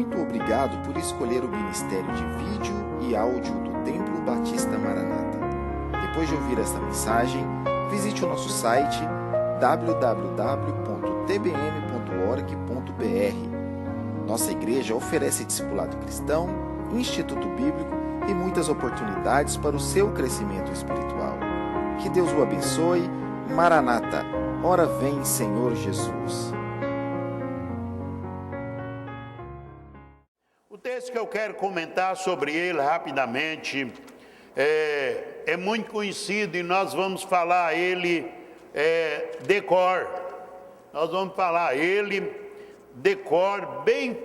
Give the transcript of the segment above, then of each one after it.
Muito obrigado por escolher o Ministério de Vídeo e Áudio do Templo Batista Maranata. Depois de ouvir esta mensagem, visite o nosso site www.tbm.org.br. Nossa igreja oferece discipulado cristão, instituto bíblico e muitas oportunidades para o seu crescimento espiritual. Que Deus o abençoe. Maranata, ora vem, Senhor Jesus. O texto que eu quero comentar sobre ele rapidamente é muito conhecido e nós vamos falar ele de cor. Nós vamos falar ele de cor, bem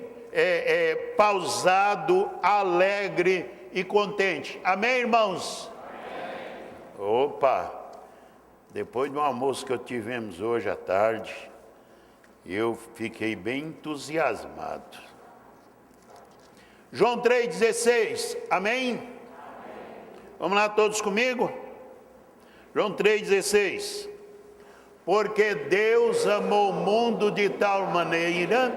pausado, alegre e contente. Amém, irmãos? Amém. Opa! Depois do almoço que tivemos hoje à tarde, eu fiquei bem entusiasmado. João 3,16, amém? Amém? Vamos lá todos comigo? João 3,16. Porque Deus amou o mundo de tal maneira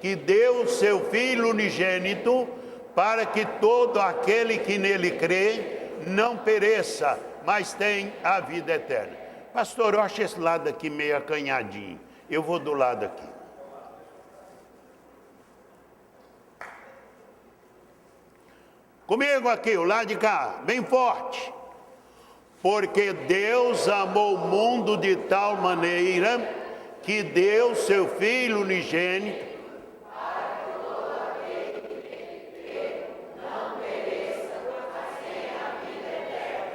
que deu seu Filho unigênito para que todo aquele que nele crê não pereça, mas tenha a vida eterna. Pastor, eu acho esse lado aqui meio acanhadinho. Eu vou do lado aqui. Comigo aqui, o lado de cá, bem forte. Porque Deus amou o mundo de tal maneira que deu seu Filho unigênito.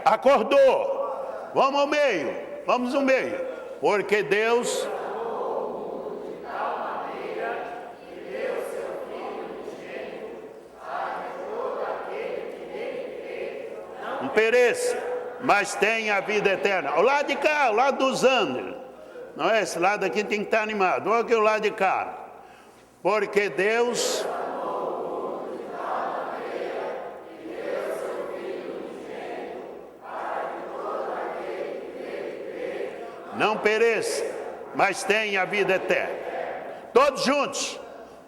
Acordou? Vamos ao meio, vamos ao meio. Porque Deus não pereça, mas tem a vida eterna. Ao lado de cá, ao lado dos anos. Não é? Esse lado aqui tem que estar animado. Vamos aqui ao lado de cá. Porque Deus não pereça, mas tem a vida eterna. Todos juntos.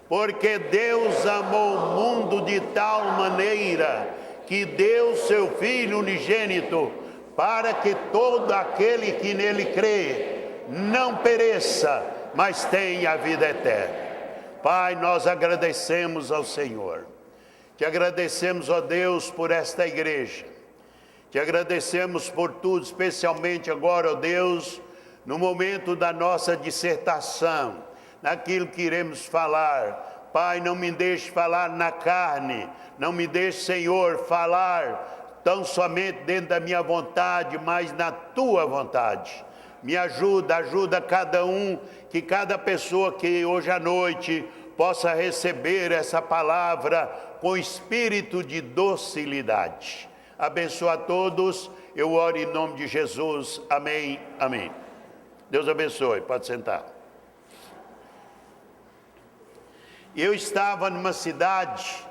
Porque Deus amou o mundo de tal maneira que deu seu Filho unigênito, para que todo aquele que nele crê não pereça, mas tenha a vida eterna. Pai, nós agradecemos ao Senhor. Te agradecemos, ó Deus, por esta igreja. Te agradecemos por tudo, especialmente agora, ó Deus, no momento da nossa dissertação, naquilo que iremos falar. Pai, não me deixe falar na carne, não me deixe, Senhor, falar tão somente dentro da minha vontade, mas na Tua vontade. Me ajuda cada um, que cada pessoa que hoje à noite possa receber essa palavra com espírito de docilidade. Abençoa a todos, eu oro em nome de Jesus, amém, amém. Deus abençoe, pode sentar. Eu estava numa cidade,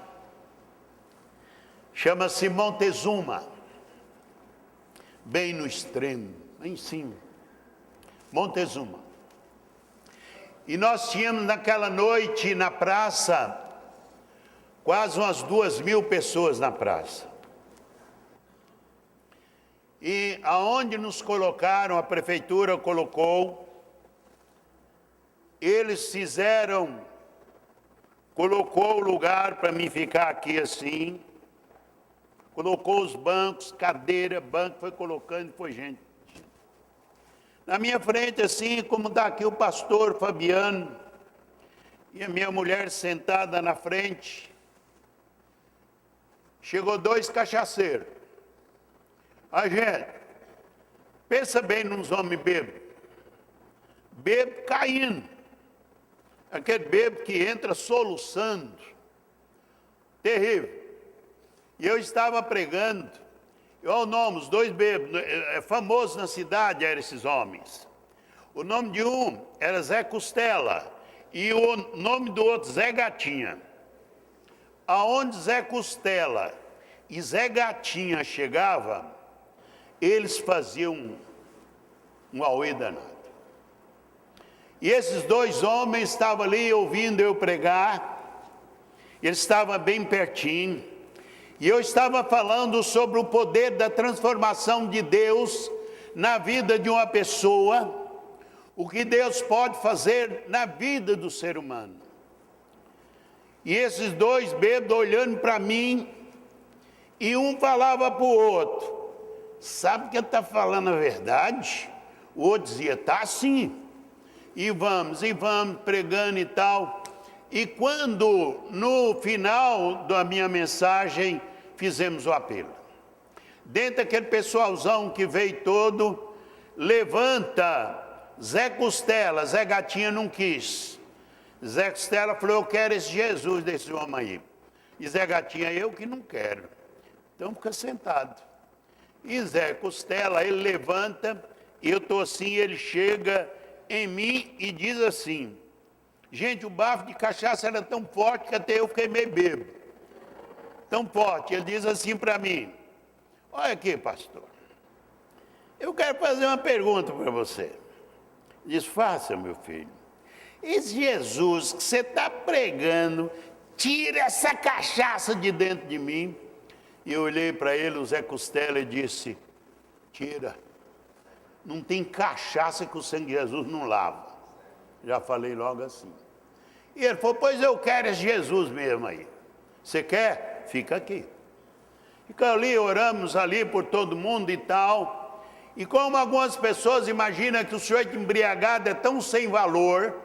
chama-se Montezuma, bem no extremo, lá em cima, Montezuma. E nós tínhamos naquela noite na praça, quase umas 2.000 pessoas na praça. E aonde nos colocaram, a prefeitura colocou, eles colocou o lugar para mim ficar aqui assim, colocou os bancos, cadeira, banco, foi colocando e foi gente. Na minha frente assim, como está aqui o pastor Fabiano, e a minha mulher sentada na frente, chegou 2 cachaceiros. A gente, pensa bem nos homens bêbados, bêbado caindo, aquele bêbado que entra soluçando, terrível. E eu estava pregando, olha o nome, os 2 bêbados, é famoso na cidade eram esses homens. O nome de um era Zé Costela e o nome do outro Zé Gatinha. Aonde Zé Costela e Zé Gatinha chegavam, eles faziam um auê danado. E esses 2 homens estavam ali ouvindo eu pregar, Ele estava bem pertinho. E eu estava falando sobre o poder da transformação de Deus na vida de uma pessoa. O que Deus pode fazer na vida do ser humano. E esses dois bêbados olhando para mim, e um falava para o outro: sabe que ele está falando a verdade? O outro dizia: tá sim. E vamos pregando e tal. E quando no final da minha mensagem fizemos o apelo, dentro daquele pessoalzão que veio todo, levanta Zé Costela. Zé Gatinha não quis. Zé Costela falou: eu quero esse Jesus desse homem aí. E Zé Gatinha: eu que não quero. Então fica sentado. E Zé Costela, ele levanta, e eu estou assim, ele chega em mim e diz assim: gente, o bafo de cachaça era tão forte que até eu fiquei meio bêbado. Tão forte. Ele diz assim para mim: olha aqui, pastor, eu quero fazer uma pergunta para você. Diz: faça, meu filho. Esse Jesus que você está pregando, tira essa cachaça de dentro de mim. E eu olhei para ele, o Zé Costela, e disse: tira. Não tem cachaça que o sangue de Jesus não lava. Já falei logo assim. E ele falou: pois eu quero esse Jesus mesmo aí. Você quer? Fica aqui. Fica ali, oramos ali por todo mundo e tal. E como algumas pessoas imaginam que o sujeito embriagado é tão sem valor,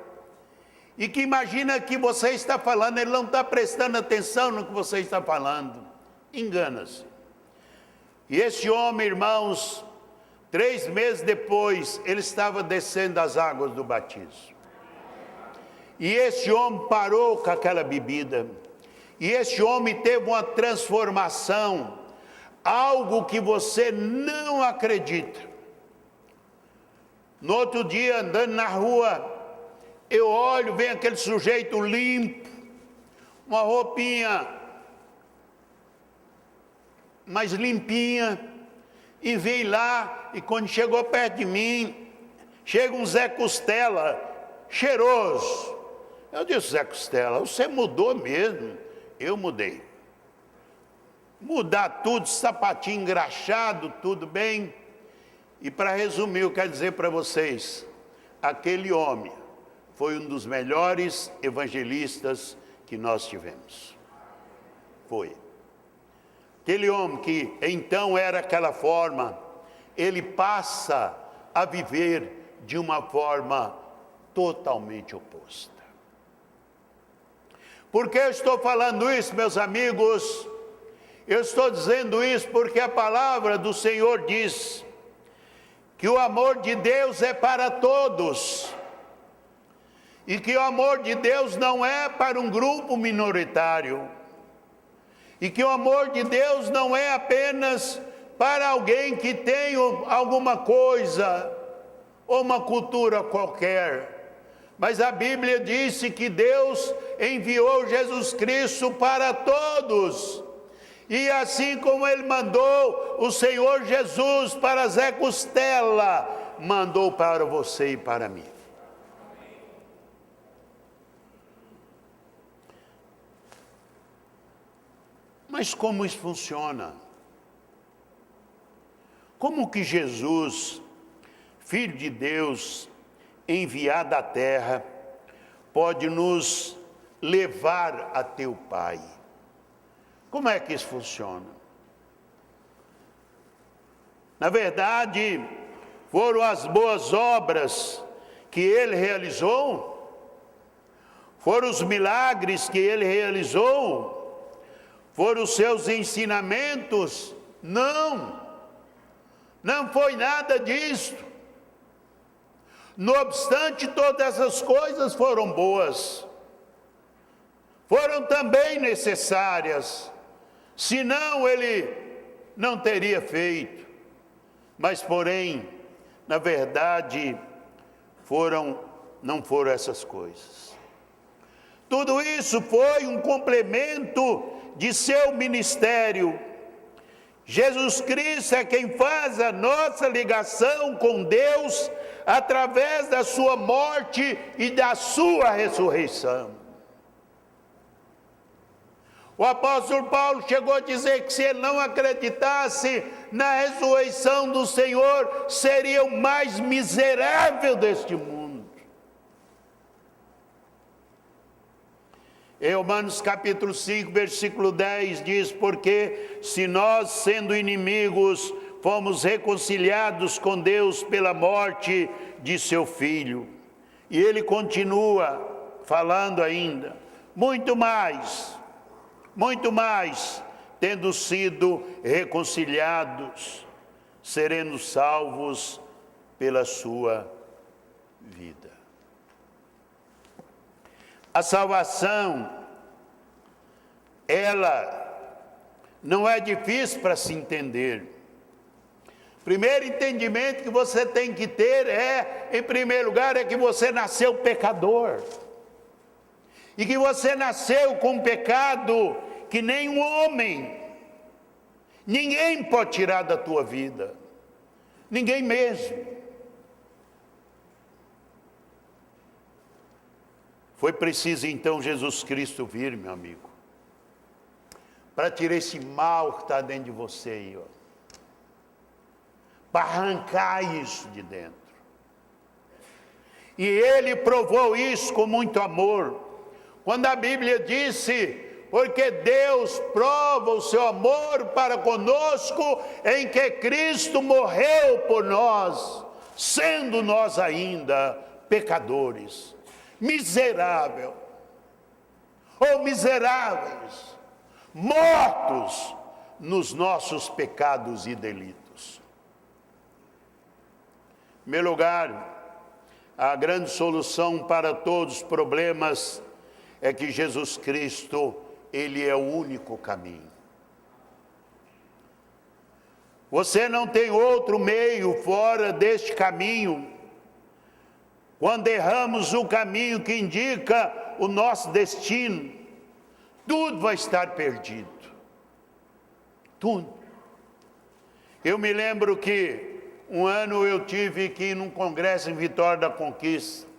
e que imagina que você está falando, ele não está prestando atenção no que você está falando, engana-se. E esse homem, irmãos, 3 meses depois, ele estava descendo as águas do batismo. E esse homem parou com aquela bebida. E esse homem teve uma transformação, algo que você não acredita. No outro dia, andando na rua, eu olho, vem aquele sujeito limpo, uma roupinha mais limpinha, e veio lá, e quando chegou perto de mim, chega um Zé Costela, cheiroso. Eu disse: Zé Costela, você mudou mesmo. Eu mudei. Mudar tudo, sapatinho engraxado, tudo bem. E para resumir, eu quero dizer para vocês, aquele homem foi um dos melhores evangelistas que nós tivemos. Foi. Aquele homem que então era aquela forma, ele passa a viver de uma forma totalmente oposta. Por que eu estou falando isso, meus amigos? Eu estou dizendo isso porque a palavra do Senhor diz que o amor de Deus é para todos. E que o amor de Deus não é para um grupo minoritário. E que o amor de Deus não é apenas para alguém que tem alguma coisa, ou uma cultura qualquer. Mas a Bíblia disse que Deus enviou Jesus Cristo para todos. E assim como Ele mandou o Senhor Jesus para Zé Costela, mandou para você e para mim. Mas como isso funciona? Como que Jesus, Filho de Deus, enviado à terra, pode nos levar até o Pai? Como é que isso funciona? Na verdade, foram as boas obras que Ele realizou? Foram os milagres que Ele realizou? Foram os seus ensinamentos? Não, não foi nada disso. No obstante, todas essas coisas foram boas, foram também necessárias, senão Ele não teria feito. Mas porém, na verdade, não foram essas coisas. Tudo isso foi um complemento de seu ministério. Jesus Cristo é quem faz a nossa ligação com Deus através da sua morte e da sua ressurreição. O apóstolo Paulo chegou a dizer que se ele não acreditasse na ressurreição do Senhor, seria o mais miserável deste mundo. Em Romanos capítulo 5, versículo 10 diz: porque se nós, sendo inimigos, fomos reconciliados com Deus pela morte de seu Filho. E ele continua falando ainda: muito mais, tendo sido reconciliados, seremos salvos pela sua vida. A salvação, ela não é difícil para se entender. Primeiro entendimento que você tem que ter em primeiro lugar, é que você nasceu pecador. E que você nasceu com um pecado que nenhum homem, ninguém pode tirar da tua vida. Ninguém mesmo. Foi preciso então Jesus Cristo vir, meu amigo, para tirar esse mal que está dentro de você aí, ó. Para arrancar isso de dentro. E ele provou isso com muito amor. Quando a Bíblia disse: porque Deus prova o seu amor para conosco em que Cristo morreu por nós, sendo nós ainda pecadores, miseráveis, mortos nos nossos pecados e delitos. Em primeiro lugar, a grande solução para todos os problemas é que Jesus Cristo, Ele é o único caminho. Você não tem outro meio fora deste caminho. Quando erramos o caminho que indica o nosso destino, tudo vai estar perdido. Tudo. Eu me lembro que um ano eu tive que ir num congresso em Vitória da Conquista.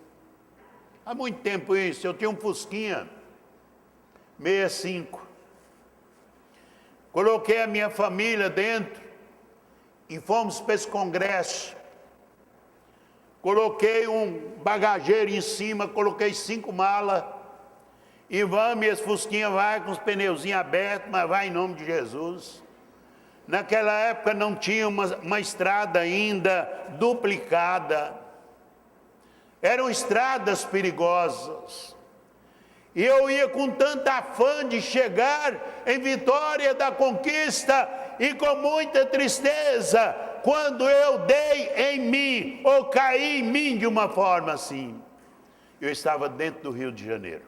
Há muito tempo isso, eu tinha um Fusquinha 65. Coloquei a minha família dentro e fomos para esse congresso. Coloquei um bagageiro em cima, coloquei 5 malas. E vamos, esse Fusquinha vai com os pneuzinhos abertos, mas vai em nome de Jesus. Naquela época não tinha uma estrada ainda duplicada. Eram estradas perigosas. E eu ia com tanta afã de chegar em Vitória da Conquista, e com muita tristeza, quando eu dei em mim, ou caí em mim de uma forma assim. Eu estava dentro do Rio de Janeiro.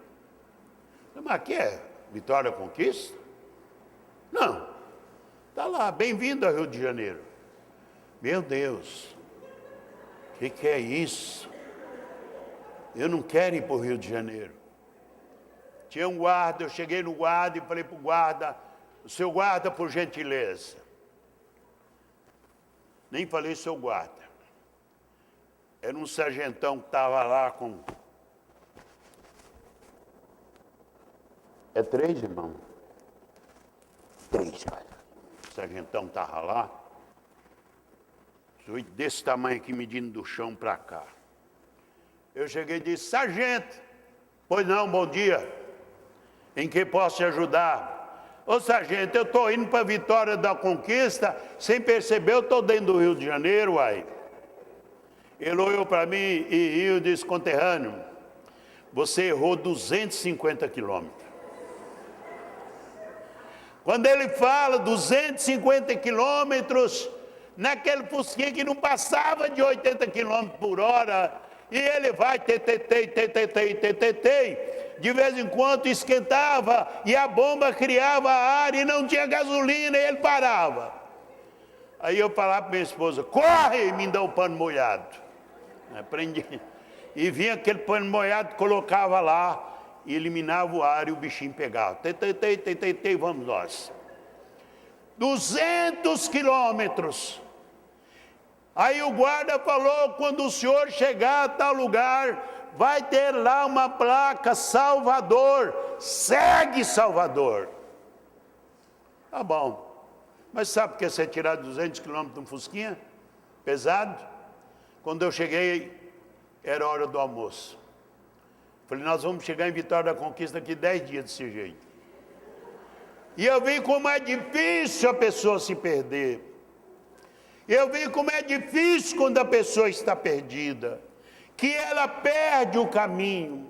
Mas aqui é Vitória da Conquista? Não. Está lá, bem-vindo ao Rio de Janeiro. Meu Deus, o que é isso? Eu não quero ir para o Rio de Janeiro. Tinha um guarda, eu cheguei no guarda e falei para o guarda: o seu guarda, por gentileza. Nem falei seu guarda. Era um sargentão que estava lá com... É 3, irmão? 3, cara. O sargentão estava lá, desse tamanho aqui, medindo do chão para cá. Eu cheguei e disse: sargento, pois não, bom dia, em que posso te ajudar? Ô sargento, eu estou indo para Vitória da Conquista, sem perceber eu estou dentro do Rio de Janeiro, uai. Ele olhou para mim e riu e disse: conterrâneo, você errou 250 quilômetros. Quando ele fala 250 quilômetros, naquele Fusquinha que não passava de 80 quilômetros por hora, e ele vai, de vez em quando esquentava, e a bomba criava ar, e não tinha gasolina, e ele parava. Aí eu falava para minha esposa: corre, e me dá o pano molhado. Aprendi. E vinha aquele pano molhado, colocava lá, e eliminava o ar e o bichinho pegava. Vamos nós. 200 quilômetros. Aí o guarda falou: quando o senhor chegar a tal lugar, vai ter lá uma placa: Salvador, segue Salvador. Tá bom. Mas sabe por que você tirar 200 quilômetros de um fusquinha? Pesado? Quando eu cheguei, era hora do almoço. Falei, nós vamos chegar em Vitória da Conquista daqui 10 dias desse jeito. E eu vi como é difícil a pessoa se perder. Eu vi como é difícil quando a pessoa está perdida. Que ela perde o caminho.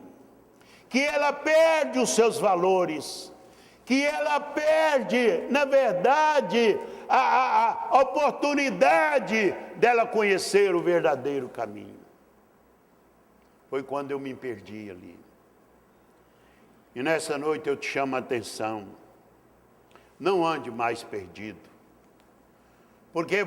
Que ela perde os seus valores. Que ela perde, na verdade, a oportunidade dela conhecer o verdadeiro caminho. Foi quando eu me perdi ali. E nessa noite eu te chamo a atenção. Não ande mais perdido. Porque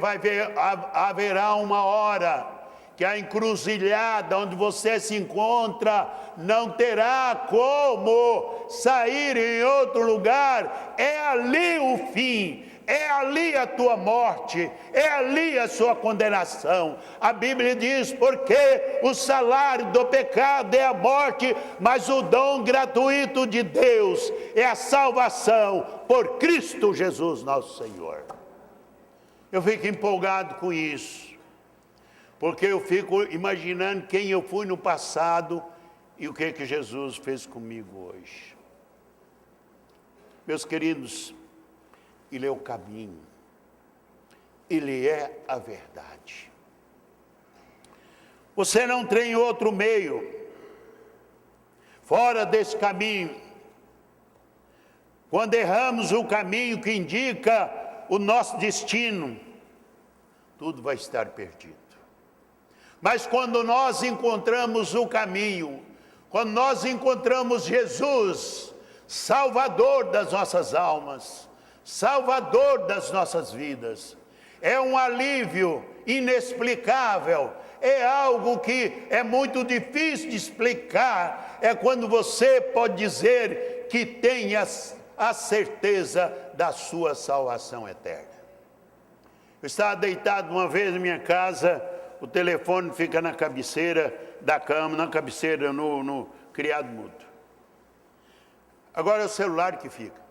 haverá uma hora que a encruzilhada onde você se encontra não terá como sair em outro lugar. É ali o fim. É ali a tua morte, é ali a sua condenação. A Bíblia diz, porque o salário do pecado é a morte, mas o dom gratuito de Deus é a salvação por Cristo Jesus nosso Senhor. Eu fico empolgado com isso, porque eu fico imaginando quem eu fui no passado e o que Jesus fez comigo hoje. Meus queridos, Ele é o caminho, Ele é a verdade. Você não tem outro meio, fora desse caminho. Quando erramos o caminho que indica o nosso destino, tudo vai estar perdido. Mas quando nós encontramos o caminho, quando nós encontramos Jesus, Salvador das nossas almas, Salvador das nossas vidas, é um alívio inexplicável, é algo que é muito difícil de explicar. É quando você pode dizer que tem a certeza da sua salvação eterna. Eu estava deitado uma vez na minha casa, o telefone fica na cabeceira da cama, na cabeceira, no criado mudo. Agora é o celular que fica.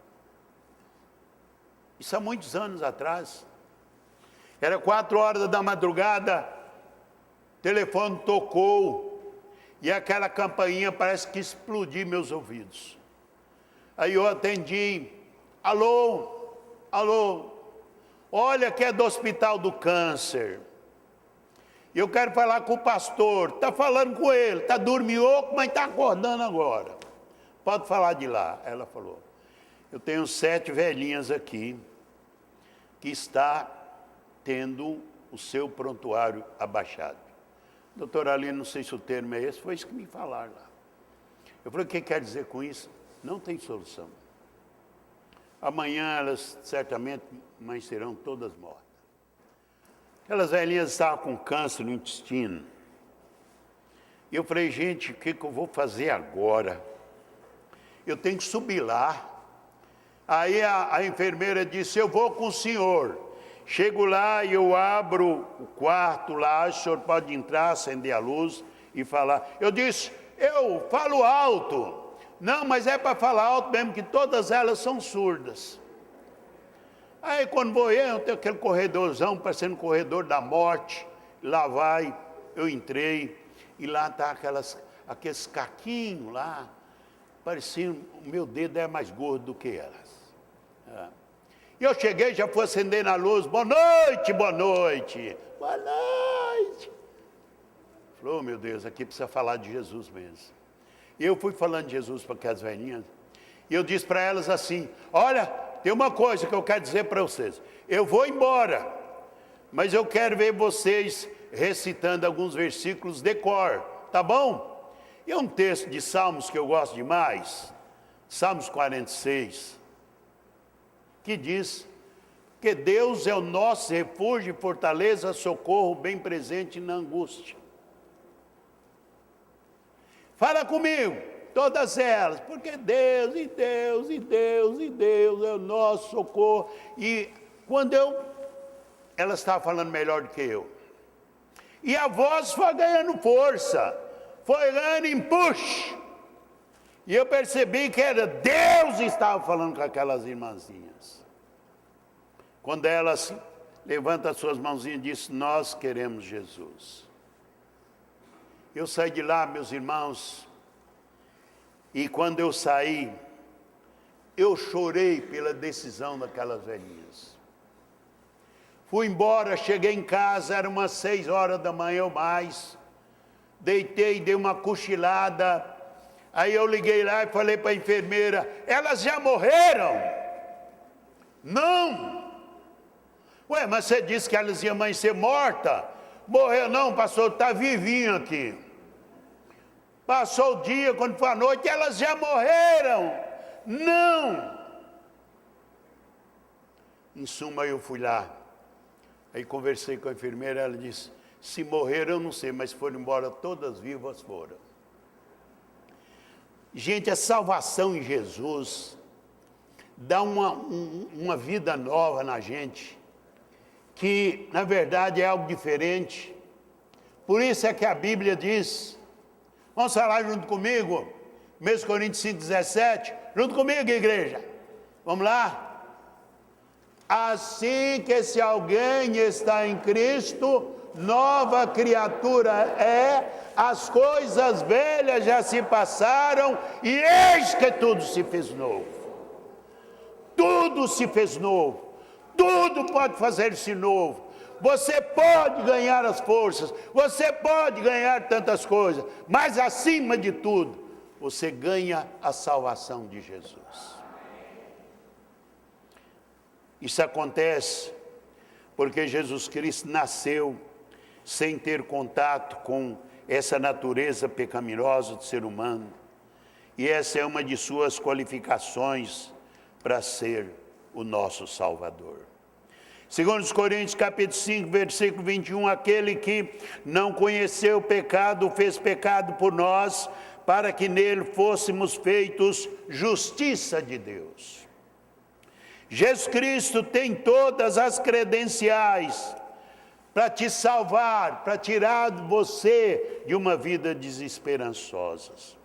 Isso há muitos anos atrás. Era 4 horas da madrugada, o telefone tocou, e aquela campainha parece que explodiu meus ouvidos. Aí eu atendi, alô, alô, olha que é do Hospital do Câncer. Eu quero falar com o pastor. Está falando com ele, está dormindo, mas está acordando agora. Pode falar de lá. Ela falou, eu tenho 7 velhinhas aqui, que está tendo o seu prontuário abaixado. Doutora Aline, não sei se o termo é esse, foi isso que me falaram lá. Eu falei, o que quer dizer com isso? Não tem solução. Amanhã elas certamente amanhecerão todas mortas. Aquelas velhinhas estavam com câncer no intestino. E eu falei, gente, o que eu vou fazer agora? Eu tenho que subir lá. Aí a enfermeira disse, eu vou com o senhor. Chego lá e eu abro o quarto lá, o senhor pode entrar, acender a luz e falar. Eu disse, eu falo alto. Não, mas é para falar alto mesmo, que todas elas são surdas. Aí quando vou eu tenho aquele corredorzão, parecendo um corredor da morte. Lá vai, eu entrei, e lá está aqueles caquinhos lá, parecia, o meu dedo é mais gordo do que elas. E eu cheguei, já fui acender na luz, boa noite, boa noite, boa noite. Falei, oh, meu Deus, aqui precisa falar de Jesus mesmo. E eu fui falando de Jesus para aquelas velhinhas, e eu disse para elas assim, olha, tem uma coisa que eu quero dizer para vocês, eu vou embora, mas eu quero ver vocês recitando alguns versículos de cor, tá bom? E é um texto de Salmos que eu gosto demais, Salmos 46, que diz que Deus é o nosso refúgio e fortaleza, socorro bem presente na angústia. Fala comigo, todas elas, porque Deus, e Deus, e Deus, e Deus é o nosso socorro. E quando ela estava falando melhor do que eu. E a voz foi ganhando força, foi ganhando empuxo. E eu percebi que era Deus que estava falando com aquelas irmãzinhas. quando elas levantam as suas mãozinhas e dizem: nós queremos Jesus. Eu saí de lá, meus irmãos, e quando eu saí, eu chorei pela decisão daquelas velhinhas. Fui embora, cheguei em casa, era umas 6 horas da manhã ou mais, deitei, dei uma cochilada, aí eu liguei lá e falei para a enfermeira: elas já morreram? Não. Ué, mas você disse que elas iam amanhecer morta? Morreu não, pastor, está vivinho aqui. Passou o dia, quando foi a noite, elas já morreram. Não. Em suma, eu fui lá. Aí conversei com a enfermeira, ela disse: se morreram, eu não sei, mas foram embora todas vivas, foram. Gente, a salvação em Jesus dá uma vida nova na gente, que na verdade é algo diferente. Por isso é que a Bíblia diz, vamos falar junto comigo, 1 Coríntios 5,17, junto comigo, igreja, vamos lá? Assim que se alguém está em Cristo, nova criatura é, as coisas velhas já se passaram, e eis que tudo se fez novo. Tudo se fez novo, tudo pode fazer-se novo. Você pode ganhar as forças, você pode ganhar tantas coisas, mas acima de tudo, você ganha a salvação de Jesus. Isso acontece porque Jesus Cristo nasceu sem ter contato com essa natureza pecaminosa do ser humano, e essa é uma de suas qualificações para ser o nosso Salvador. Segundo Coríntios capítulo 5, versículo 21, aquele que não conheceu o pecado, fez pecado por nós, para que nele fôssemos feitos justiça de Deus. Jesus Cristo tem todas as credenciais para te salvar, para tirar você de uma vida desesperançosa.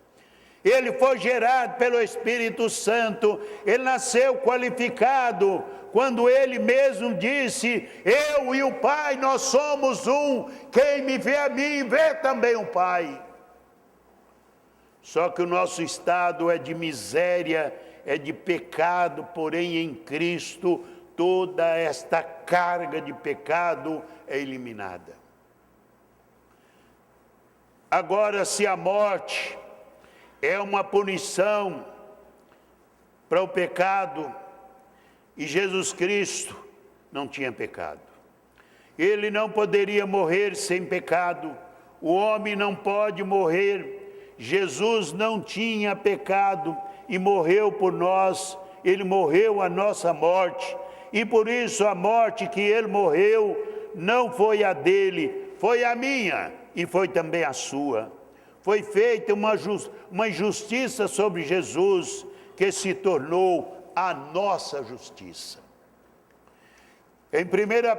Ele foi gerado pelo Espírito Santo, ele nasceu qualificado, quando ele mesmo disse: eu e o Pai, nós somos um, quem me vê a mim, vê também o Pai. Só que o nosso estado é de miséria, é de pecado, porém em Cristo, toda esta carga de pecado é eliminada. Agora, se a morte é uma punição para o pecado, e Jesus Cristo não tinha pecado. Ele não poderia morrer sem pecado. O homem não pode morrer. Jesus não tinha pecado e morreu por nós. Ele morreu a nossa morte. E por isso a morte que ele morreu não foi a dele, foi a minha e foi também a sua. Foi feita uma injustiça sobre Jesus, que se tornou a nossa justiça. Em 1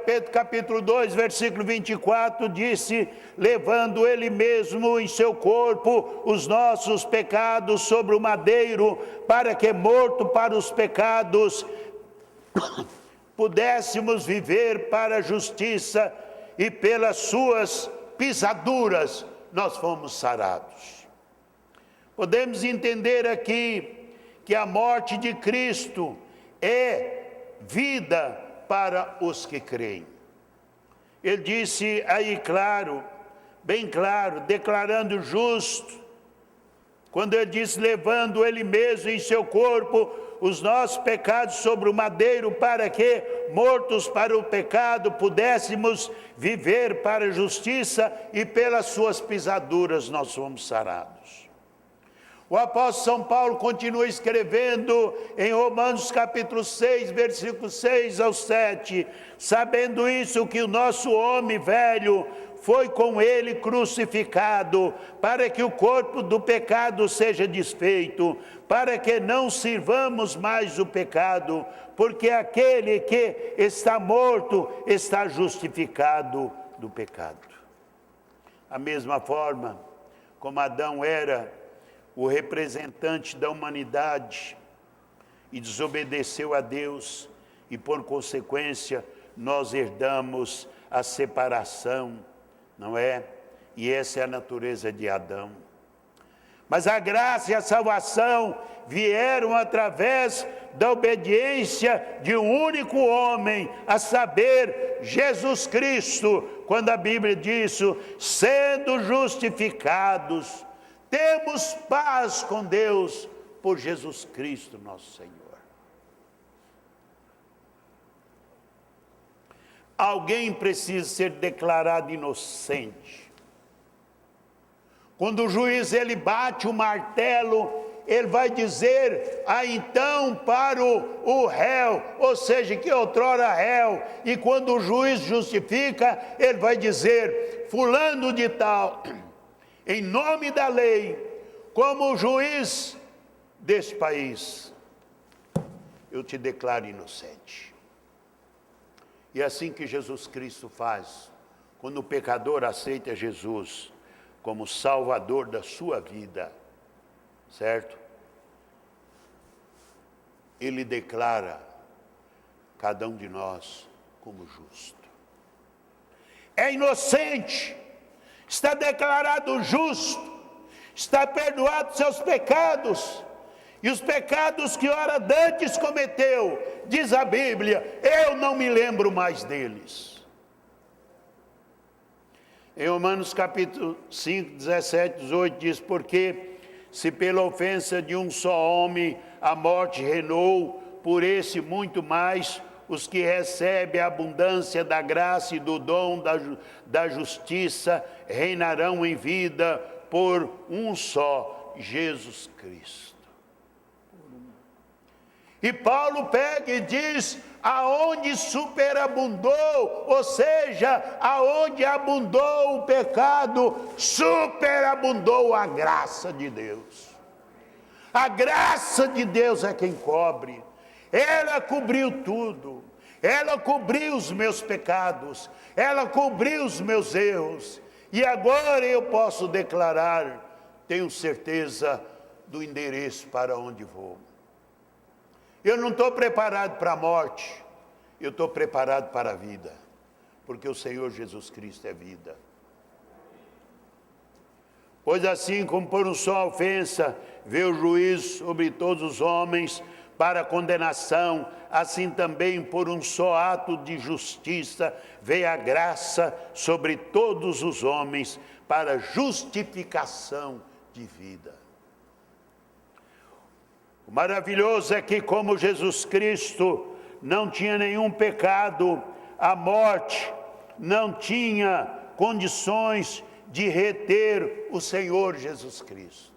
Pedro capítulo 2, versículo 24, disse: levando ele mesmo em seu corpo os nossos pecados sobre o madeiro, para que, morto para os pecados, pudéssemos viver para a justiça, e pelas suas pisaduras nós fomos sarados. Podemos entender aqui que a morte de Cristo é vida para os que creem. Ele disse aí claro, bem claro, declarando justo, quando ele diz: levando ele mesmo em seu corpo os nossos pecados sobre o madeiro, para que, mortos para o pecado, pudéssemos viver para a justiça, e pelas suas pisaduras nós fomos sarados. O apóstolo São Paulo continua escrevendo em Romanos capítulo 6, versículos 6 ao 7, sabendo isso, que o nosso homem velho foi com ele crucificado, para que o corpo do pecado seja desfeito, para que não sirvamos mais o pecado, porque aquele que está morto está justificado do pecado. A mesma forma como Adão era o representante da humanidade e desobedeceu a Deus, e por consequência nós herdamos a separação, não é? E essa é a natureza de Adão. Mas a graça e a salvação vieram através da obediência de um único homem, a saber, Jesus Cristo, quando a Bíblia diz, sendo justificados, temos paz com Deus por Jesus Cristo, nosso Senhor. Alguém precisa ser declarado inocente. Quando o juiz ele bate o martelo, ele vai dizer, então para o réu, ou seja, que outrora réu, e quando o juiz justifica, ele vai dizer, fulano de tal, em nome da lei, como juiz deste país, eu te declaro inocente. E é assim que Jesus Cristo faz, quando o pecador aceita Jesus como Salvador da sua vida, certo? Ele declara cada um de nós como justo. É inocente, está declarado justo, está perdoado seus pecados, e os pecados que ora dantes cometeu, diz a Bíblia, eu não me lembro mais deles. Em Romanos capítulo 5, 17, 18 diz, porque se pela ofensa de um só homem a morte reinou, por esse muito mais os que recebem a abundância da graça e do dom da justiça reinarão em vida por um só, Jesus Cristo. E Paulo pega e diz, aonde superabundou, ou seja, aonde abundou o pecado, superabundou a graça de Deus. A graça de Deus é quem cobre. Ela cobriu tudo. Ela cobriu os meus pecados. Ela cobriu os meus erros. E agora eu posso declarar, tenho certeza do endereço para onde vou. Eu não estou preparado para a morte, eu estou preparado para a vida, porque o Senhor Jesus Cristo é vida. Pois assim como por uma só ofensa veio o juízo sobre todos os homens para condenação, assim também por um só ato de justiça veio a graça sobre todos os homens para justificação de vida. O maravilhoso é que, como Jesus Cristo não tinha nenhum pecado, a morte não tinha condições de reter o Senhor Jesus Cristo.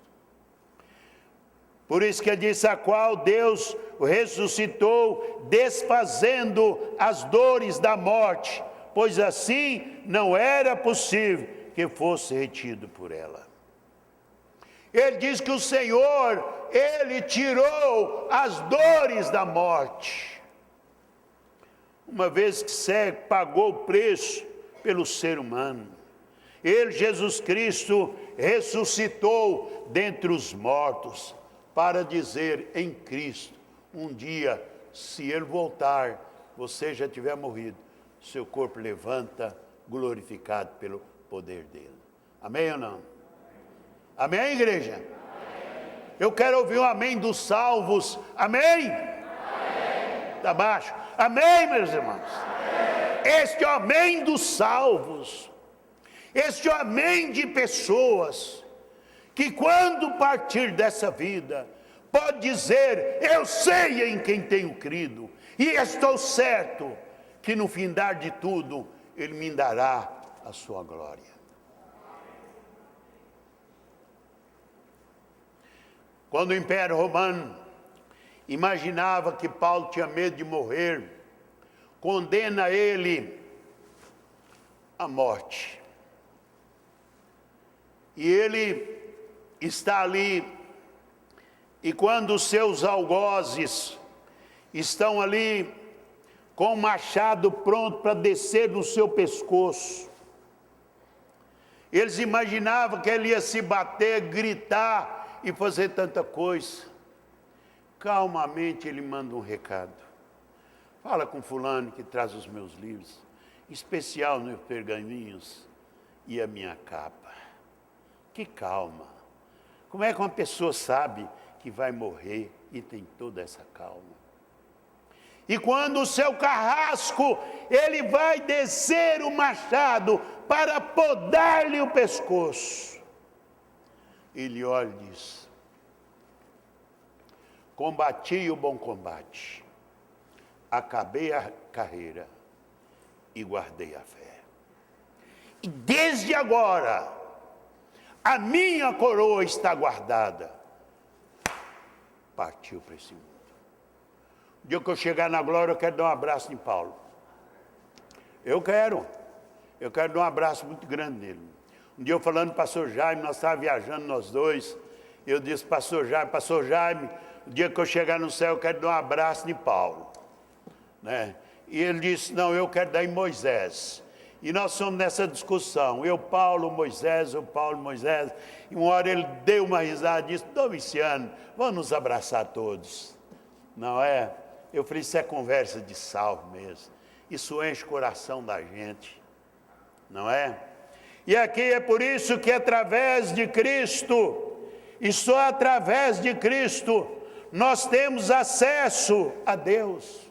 Por isso que ele disse, a qual Deus o ressuscitou, desfazendo as dores da morte, pois assim não era possível que fosse retido por ela. Ele diz que o Senhor, Ele tirou as dores da morte. Uma vez que cego pagou o preço pelo ser humano. Ele, Jesus Cristo, ressuscitou dentre os mortos, para dizer em Cristo, um dia, se Ele voltar, você já tiver morrido, seu corpo levanta, glorificado pelo poder dEle. Amém ou não? Amém, igreja? Amém. Eu quero ouvir um amém dos salvos. Amém? Está baixo. Amém, meus irmãos? Amém. Este amém dos salvos. Este amém de pessoas que quando partir dessa vida, pode dizer, eu sei em quem tenho crido. E estou certo que no findar de tudo, Ele me dará a sua glória. Quando o Império Romano imaginava que Paulo tinha medo de morrer, condena ele à morte. E ele está ali, e quando os seus algozes estão ali com o machado pronto para descer no seu pescoço, eles imaginavam que ele ia se bater, gritar, e fazer tanta coisa. Calmamente ele manda um recado. Fala com fulano que traz os meus livros, em especial meus pergaminhos e a minha capa. Que calma. Como é que uma pessoa sabe que vai morrer e tem toda essa calma? E quando o seu carrasco, ele vai descer o machado para podar-lhe o pescoço, ele olha e diz: combati o bom combate, acabei a carreira e guardei a fé. E desde agora, a minha coroa está guardada. Partiu para esse mundo. O dia que eu chegar na glória, eu quero dar um abraço em Paulo. Eu quero dar um abraço muito grande nele. Um dia eu falando com o pastor Jaime, nós estávamos viajando nós dois, eu disse: pastor Jaime, o dia que eu chegar no céu, eu quero dar um abraço em Paulo, né? E ele disse: não, eu quero dar em Moisés. E nós fomos nessa discussão, Paulo, Moisés. E uma hora ele deu uma risada e disse: Domiciano, vamos nos abraçar todos. Não é? Eu falei: isso é conversa de salvo mesmo. Isso enche o coração da gente, não é? E aqui é por isso que através de Cristo, e só através de Cristo, nós temos acesso a Deus.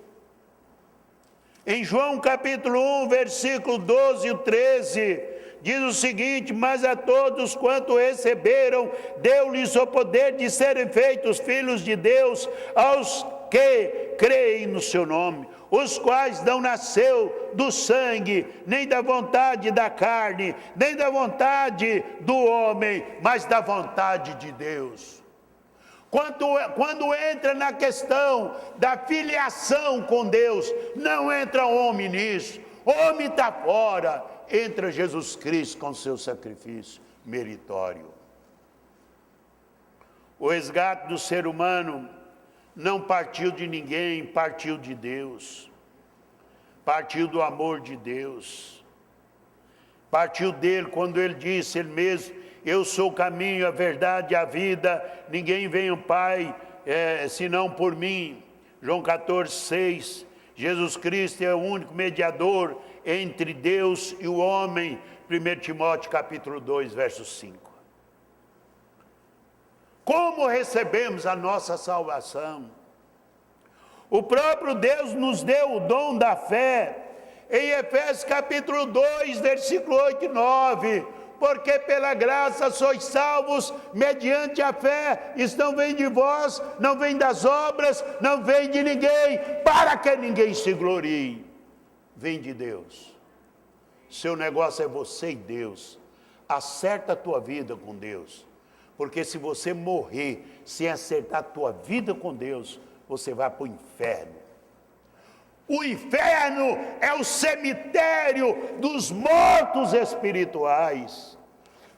Em João capítulo 1, versículo 12 e 13, diz o seguinte: mas a todos quanto receberam, deu-lhes o poder de serem feitos filhos de Deus, aos que creem no seu nome, os quais não nasceu do sangue, nem da vontade da carne, nem da vontade do homem, mas da vontade de Deus. Quando entra na questão da filiação com Deus, não entra homem nisso, homem está fora, entra Jesus Cristo com seu sacrifício meritório. O resgate do ser humano não partiu de ninguém, partiu de Deus, partiu do amor de Deus, partiu dele quando ele disse, ele mesmo: eu sou o caminho, a verdade e a vida, ninguém vem ao Pai senão por mim. João 14, 6, Jesus Cristo é o único mediador entre Deus e o homem. 1 Timóteo capítulo 2, verso 5. Como recebemos a nossa salvação? O próprio Deus nos deu o dom da fé. Em Efésios capítulo 2, versículo 8 e 9, porque pela graça sois salvos, mediante a fé, isto não vem de vós, não vem das obras, não vem de ninguém, para que ninguém se glorie, vem de Deus. Seu negócio é você e Deus. Acerta a tua vida com Deus, porque se você morrer sem acertar a tua vida com Deus, você vai para o inferno. O inferno é o cemitério dos mortos espirituais.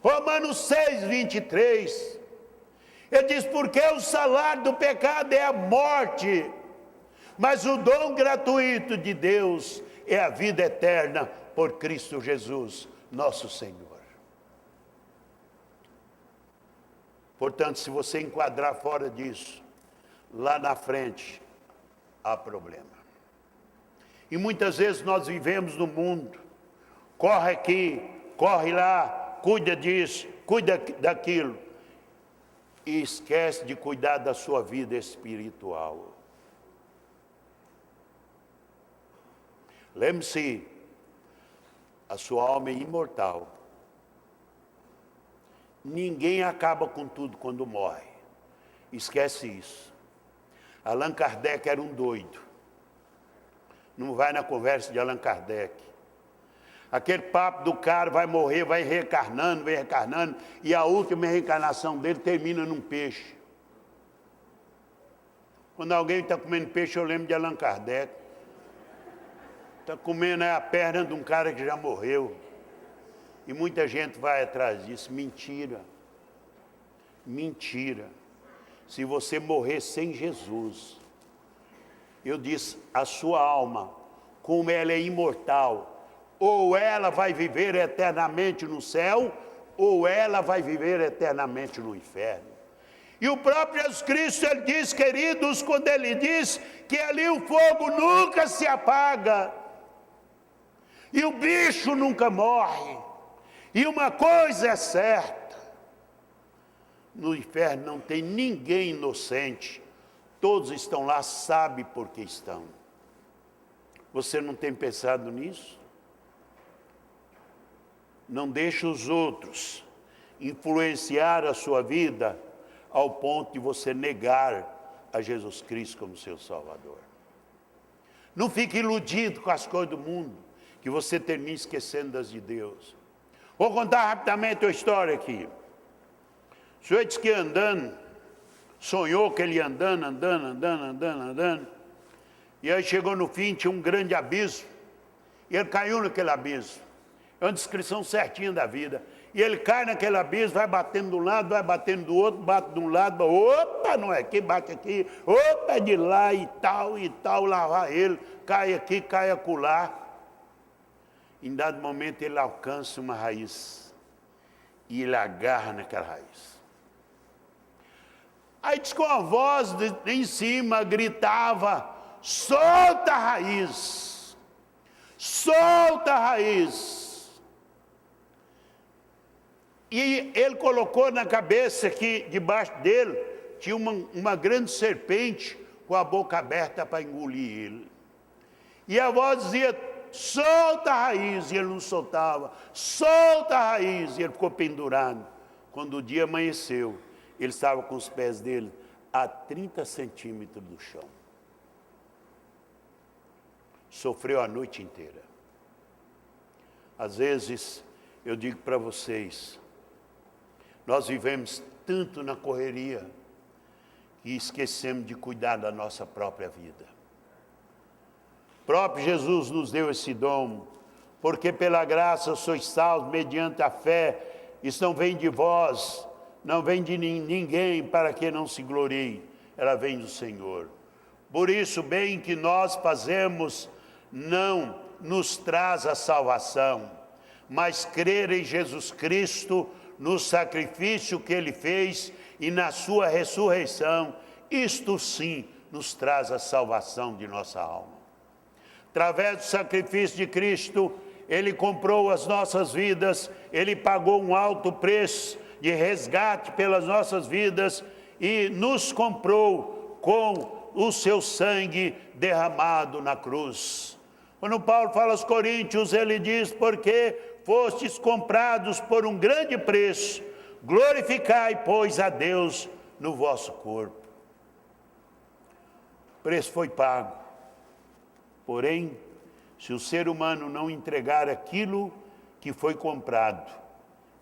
Romanos 6, 23. Ele diz: porque o salário do pecado é a morte, mas o dom gratuito de Deus é a vida eterna por Cristo Jesus, nosso Senhor. Portanto, se você enquadrar fora disso, lá na frente há problema. E muitas vezes nós vivemos no mundo, corre aqui, corre lá, cuida disso, cuida daquilo, e esquece de cuidar da sua vida espiritual. Lembre-se, a sua alma é imortal. Ninguém acaba com tudo quando morre. Esquece isso. Allan Kardec era um doido. Não vai na conversa de Allan Kardec. Aquele papo do cara vai morrer, vai reencarnando, e a última reencarnação dele termina num peixe. Quando alguém está comendo peixe, eu lembro de Allan Kardec. Está comendo a perna de um cara que já morreu. E muita gente vai atrás disso. Mentira. Mentira. Se você morrer sem Jesus, eu disse, a sua alma, como ela é imortal, ou ela vai viver eternamente no céu, ou ela vai viver eternamente no inferno. E o próprio Jesus Cristo, ele diz, queridos, quando ele diz que ali o fogo nunca se apaga, e o bicho nunca morre, e uma coisa é certa, no inferno não tem ninguém inocente, todos estão lá, sabe por que estão. Você não tem pensado nisso? Não deixe os outros influenciar a sua vida ao ponto de você negar a Jesus Cristo como seu Salvador. Não fique iludido com as coisas do mundo, que você termine esquecendo das de Deus. Vou contar rapidamente uma história aqui. O senhor disse que andando, sonhou que ele ia andando, e aí chegou no fim, tinha um grande abismo, e ele caiu naquele abismo. É uma descrição certinha da vida. E ele cai naquele abismo, vai batendo de um lado, vai batendo do outro, bate de um lado, opa, não é aqui, bate aqui, opa, é de lá e tal, lá vai ele, cai aqui, cai acolá. Em dado momento ele alcança uma raiz, e ele agarra naquela raiz. Aí diz que uma voz em cima gritava, solta a raiz, solta a raiz. E ele colocou na cabeça que debaixo dele tinha uma grande serpente com a boca aberta para engolir ele. E a voz dizia, solta a raiz, e ele não soltava, solta a raiz, e ele ficou pendurado. Quando o dia amanheceu, ele estava com os pés dele a 30 centímetros do chão. Sofreu a noite inteira. Às vezes, eu digo para vocês, nós vivemos tanto na correria que esquecemos de cuidar da nossa própria vida. O próprio Jesus nos deu esse dom, porque pela graça sois salvos mediante a fé, isso não vem de vós, não vem de ninguém para que não se glorie, ela vem do Senhor. Por isso, bem que nós fazemos, não nos traz a salvação, mas crer em Jesus Cristo, no sacrifício que ele fez e na sua ressurreição, isto sim nos traz a salvação de nossa alma. Através do sacrifício de Cristo, ele comprou as nossas vidas, ele pagou um alto preço de resgate pelas nossas vidas e nos comprou com o seu sangue derramado na cruz. Quando Paulo fala aos Coríntios, ele diz, porque fostes comprados por um grande preço, glorificai, pois, a Deus no vosso corpo. O preço foi pago. Porém, se o ser humano não entregar aquilo que foi comprado,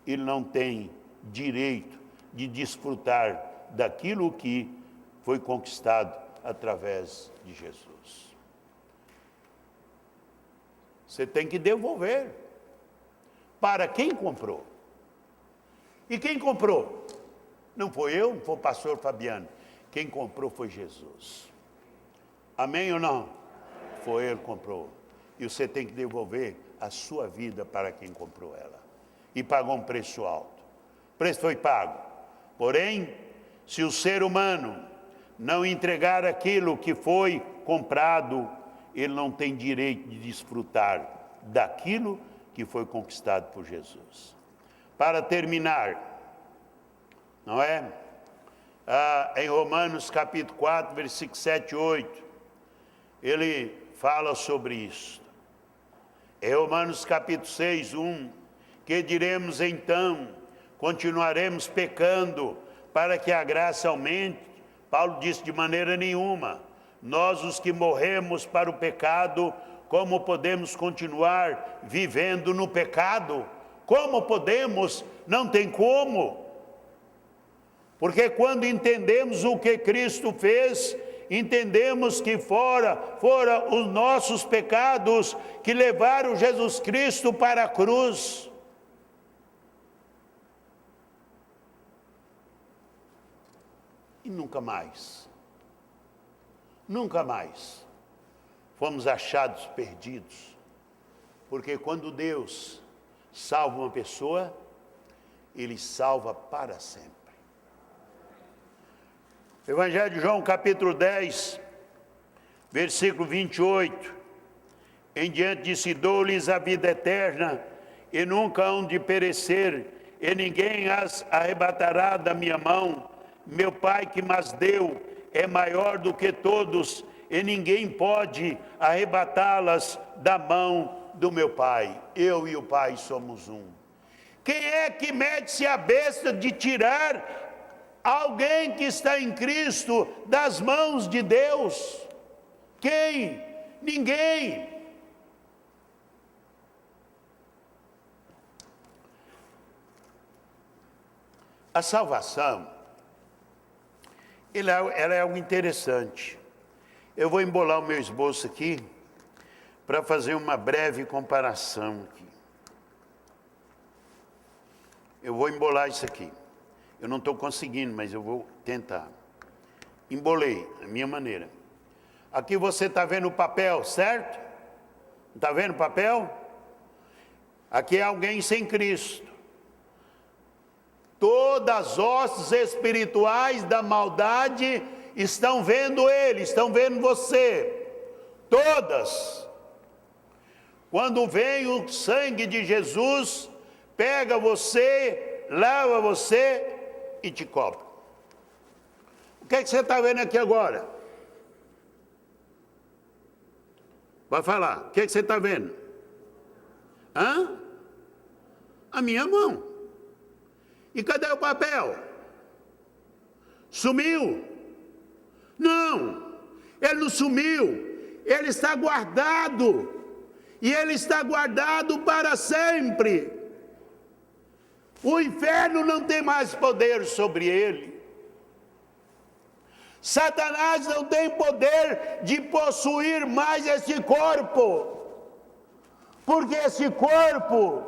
ele não tem direito de desfrutar daquilo que foi conquistado através de Jesus. Você tem que devolver. Para quem comprou? E quem comprou? Não foi eu, não foi o pastor Fabiano. Quem comprou foi Jesus. Amém ou não? Foi ele que comprou. E você tem que devolver a sua vida para quem comprou ela. E pagou um preço alto. O preço foi pago. Porém, se o ser humano não entregar aquilo que foi comprado, ele não tem direito de desfrutar daquilo que foi conquistado por Jesus. Para terminar, não é? Em Romanos capítulo 4, versículos 7 e 8, ele fala sobre isso. Em Romanos capítulo 6, 1, que diremos então? Continuaremos pecando para que a graça aumente? Paulo disse, de maneira nenhuma. Nós os que morremos para o pecado, como podemos continuar vivendo no pecado? Como podemos? Não tem como. Porque quando entendemos o que Cristo fez, entendemos que foram os nossos pecados que levaram Jesus Cristo para a cruz. E nunca mais fomos achados perdidos, porque quando Deus salva uma pessoa, Ele salva para sempre. Evangelho de João, capítulo 10, versículo 28. Em diante disse: dou-lhes a vida eterna, e nunca hão de perecer, e ninguém as arrebatará da minha mão. Meu Pai que mas deu é maior do que todos, e ninguém pode arrebatá-las da mão do meu Pai. Eu e o Pai somos um. Quem é que mete-se a besta de tirar alguém que está em Cristo das mãos de Deus? Quem? Ninguém. A salvação, ela é algo interessante. Eu vou embolar o meu esboço aqui para fazer uma breve comparação aqui. Eu vou embolar isso aqui. Eu não estou conseguindo, mas eu vou tentar. Embolei, a minha maneira. Aqui você está vendo o papel, certo? Está vendo o papel? Aqui é alguém sem Cristo. Todas as hostes espirituais da maldade estão vendo ele, estão vendo você. Todas. Quando vem o sangue de Jesus, pega você, lava você e te cobre. O que é que você está vendo aqui agora? Vai falar. O que é que você está vendo? Hã? A minha mão. E cadê o papel? Sumiu? Não, ele não sumiu, ele está guardado, e ele está guardado para sempre. O inferno não tem mais poder sobre ele. Satanás não tem poder de possuir mais esse corpo, porque esse corpo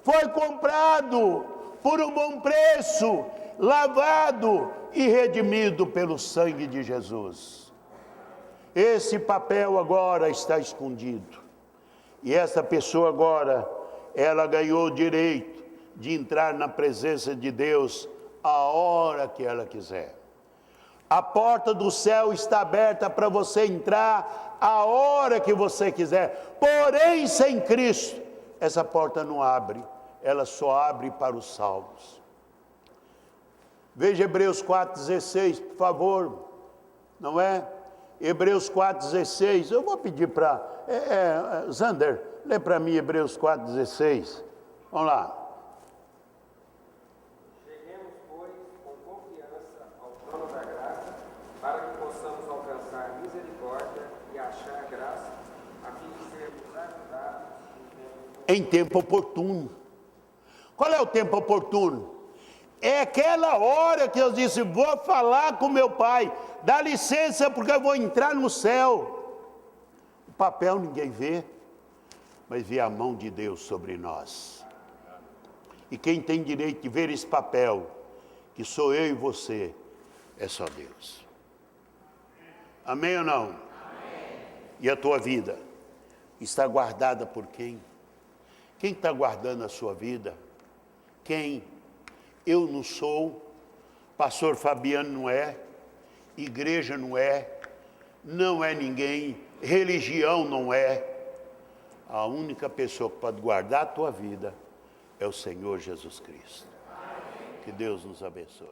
foi comprado por um bom preço, lavado e redimido pelo sangue de Jesus. Esse papel agora está escondido. E essa pessoa agora, ela ganhou o direito de entrar na presença de Deus a hora que ela quiser. A porta do céu está aberta para você entrar a hora que você quiser. Porém, sem Cristo, essa porta não abre. Ela só abre para os salvos. Veja Hebreus 4,16, por favor. Não é? Hebreus 4,16. Eu vou pedir para... Zander, lê para mim Hebreus 4,16. Vamos lá. Cheguemos, pois, com confiança ao trono da graça, para que possamos alcançar misericórdia e achar graça, a fim de sermos ajudados em tempo oportuno. Qual é o tempo oportuno? É aquela hora que eu disse: vou falar com meu pai, dá licença porque eu vou entrar no céu. O papel ninguém vê, mas vê a mão de Deus sobre nós. E quem tem direito de ver esse papel, que sou eu e você, é só Deus. Amém ou não? Amém. E a tua vida está guardada por quem? Quem está guardando a sua vida? Quem? Eu não sou, pastor Fabiano não é, igreja não é ninguém, religião não é. A única pessoa que pode guardar a tua vida é o Senhor Jesus Cristo. Que Deus nos abençoe.